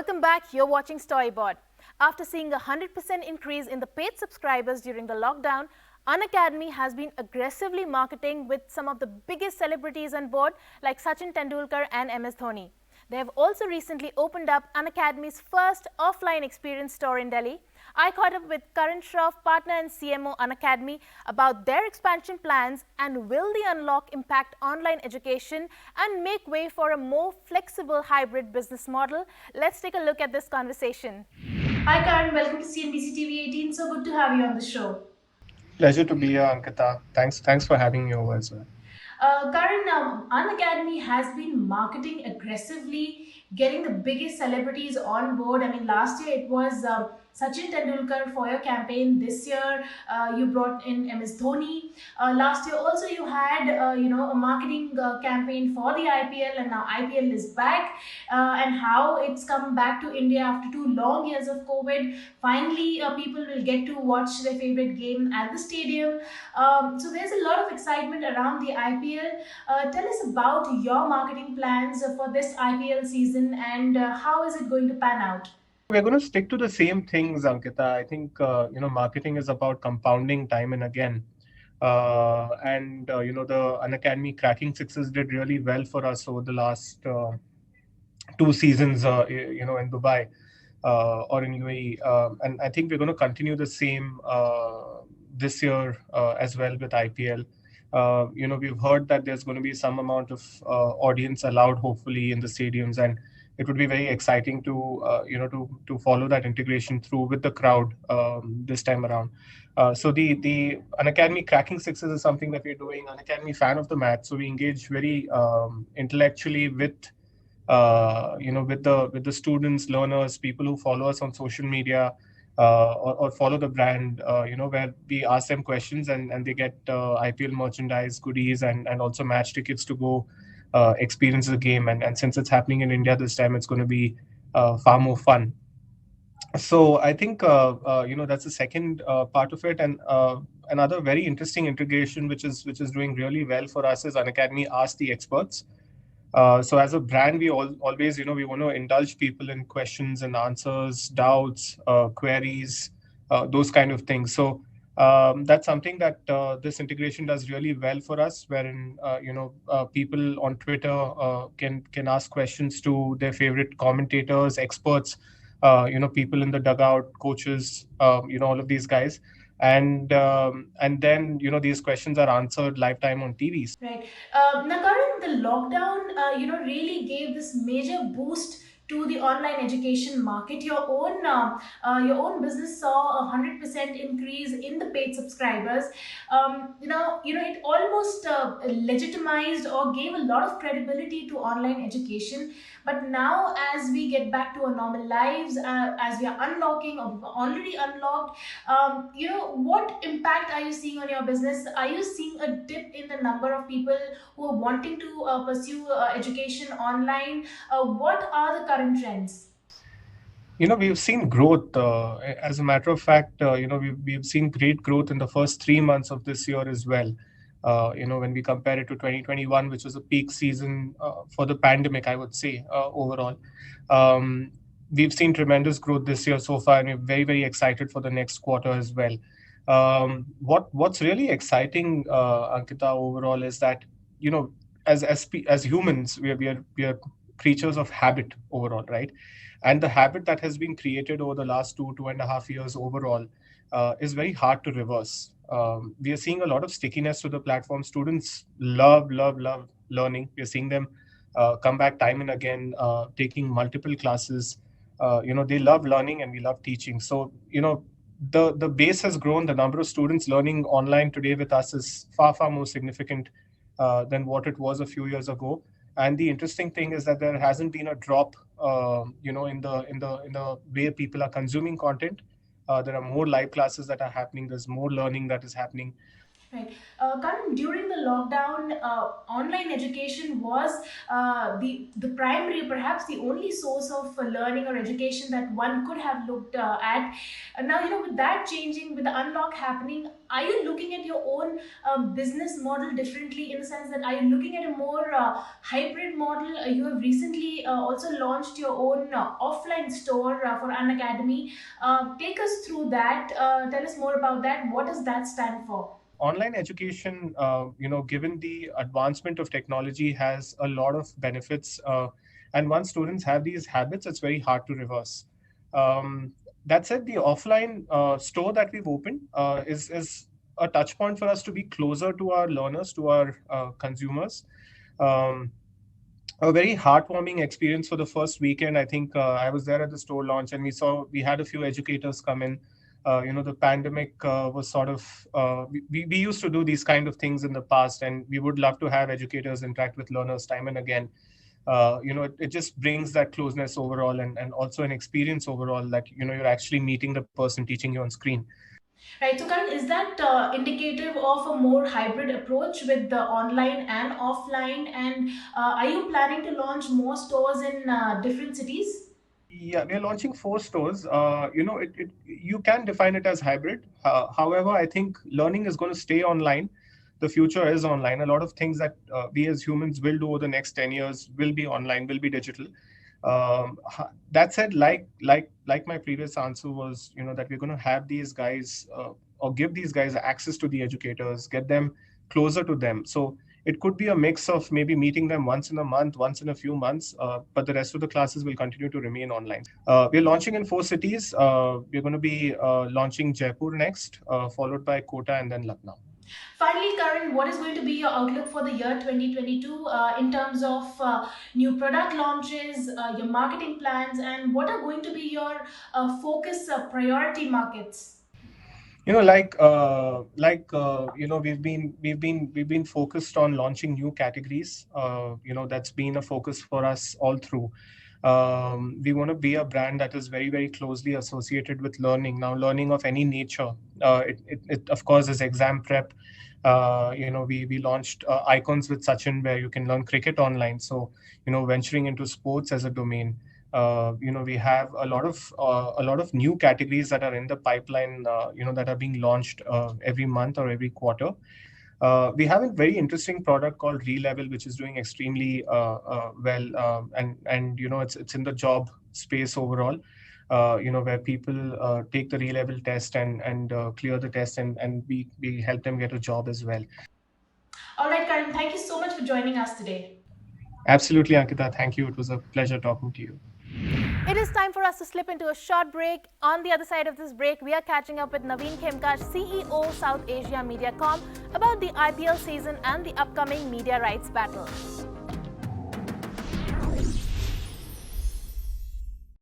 Welcome back. You're watching Storyboard. After seeing a 100% increase in the paid subscribers during the lockdown, Unacademy has been aggressively marketing with some of the biggest celebrities on board like Sachin Tendulkar and MS Dhoni. They have also recently opened up Unacademy's first offline experience store in Delhi. I caught up with Karan, Shroff, partner and CMO Unacademy, about their expansion plans and will the unlock impact online education and make way for a more flexible hybrid business model. Let's take a look at this conversation. Hi Karan, welcome to CNBC TV 18. So good to have you on the show. Pleasure to be here, Ankita. Thanks for having me over as well. Karan, Unacademy has been marketing aggressively, getting the biggest celebrities on board. I mean, last year it was Sachin Tendulkar for your campaign. This year you brought in MS Dhoni. Last year also you had a marketing campaign for the IPL, and now IPL is back. And how it's come back to India after 2 long years of COVID. Finally, people will get to watch their favorite game at the stadium. So there's a lot of excitement around the IPL. Tell us about your marketing plans for this IPL season and how is it going to pan out? We're going to stick to the same things, Ankita. I think marketing is about compounding time and again. The Unacademy cracking sixes did really well for us over the last 2 seasons. In Dubai or in UAE, and I think we're going to continue the same this year as well with IPL. We've heard that there's going to be some amount of audience allowed, hopefully, in the stadiums, and it would be very exciting to follow that integration through with the crowd this time around. So the Unacademy cracking sixes is something that we're doing. Unacademy fan of the match, so we engage very intellectually with with the students, learners, people who follow us on social media. Or follow the brand, where we ask them questions and they get IPL merchandise, goodies, and also match tickets to go experience the game. And since it's happening in India this time, it's going to be far more fun. So I think that's the second part of it, and another very interesting integration which is doing really well for us is Unacademy Ask the Experts. So as a brand, we always, we want to indulge people in questions and answers, doubts, queries, those kind of things. So that's something that this integration does really well for us, wherein people on Twitter can ask questions to their favorite commentators, experts, people in the dugout, coaches, all of these guys. And then these questions are answered lifetime on TVs. Right. Now, Karan, the lockdown, really gave this major boost to the online education market. Your own business saw a 100% increase in the paid subscribers. It almost legitimized or gave a lot of credibility to online education. But now, as we get back to our normal lives, as we are unlocking or we've already unlocked, what impact are you seeing on your business? Are you seeing a dip in the number of people who are wanting to pursue education online? What are the current trends? We've seen growth. As a matter of fact, we've seen great growth in the first 3 months of this year as well. When we compare it to 2021, which was a peak season for the pandemic, I would say overall. We've seen tremendous growth this year so far, and we're very, very excited for the next quarter as well. What's really exciting, Ankita, overall is that as humans, we are creatures of habit overall, right? And the habit that has been created over the last 2.5 years overall is very hard to reverse. We are seeing a lot of stickiness to the platform. Students love learning. We are seeing them come back time and again, taking multiple classes. They love learning and we love teaching. So, the base has grown. The number of students learning online today with us is far more significant than what it was a few years ago. And the interesting thing is that there hasn't been a drop, in the way people are consuming content. There are more live classes that are happening. There's more learning that is happening. Right. Karan, during the lockdown, online education was the primary, perhaps the only source of learning or education that one could have looked at. Now, with that changing, with the unlock happening, are you looking at your own business model differently, in the sense that are you looking at a more hybrid model? You have recently also launched your own offline store for Unacademy. Take us through that. Tell us more about that. What does that stand for? Online education, given the advancement of technology, has a lot of benefits. And once students have these habits, it's very hard to reverse. Um, that said, the offline store that we've opened is a touch point for us to be closer to our learners, to our consumers. Um, a very heartwarming experience for the first weekend. I think I was there at the store launch, and we had a few educators come in. The pandemic was sort of we used to do these kind of things in the past, and we would love to have educators interact with learners time and again. It just brings that closeness overall, and also an experience overall that you're actually meeting the person teaching you on screen. Right. So, Karan, is that indicative of a more hybrid approach with the online and offline? And are you planning to launch more stores in different cities? Yeah, we are launching 4 stores. You can define it as hybrid. However, I think learning is going to stay online. The future is online. A lot of things that we as humans will do over the next 10 years will be online, will be digital. That said, like my previous answer was, that we're going to have these guys or give these guys access to the educators, get them closer to them. So it could be a mix of maybe meeting them once in a month, once in a few months, but the rest of the classes will continue to remain online. We're launching in 4 cities. We're going to be launching Jaipur next, followed by Kota and then Lucknow. Finally, Karan, what is going to be your outlook for the year 2022 in terms of new product launches, your marketing plans, and what are going to be your focus priority markets? We've been focused on launching new categories. That's been a focus for us all through. We want to be a brand that is very, very closely associated with learning. Now, learning of any nature, it of course is exam prep. We launched Icons with Sachin, where you can learn cricket online. So, venturing into sports as a domain. We have a lot of new categories that are in the pipeline, that are being launched every month or every quarter. We have a very interesting product called Relevel, which is doing extremely well, and it's in the job space overall. Where people take the Relevel test and clear the test, and we help them get a job as well. All right, Karan, thank you so much for joining us today. Absolutely, Ankita. Thank you. It was a pleasure talking to you. It is time for us to slip into a short break. On the other side of this break, we are catching up with Naveen Khemka, CEO, South Asia Mediacom, about the IPL season and the upcoming media rights battle.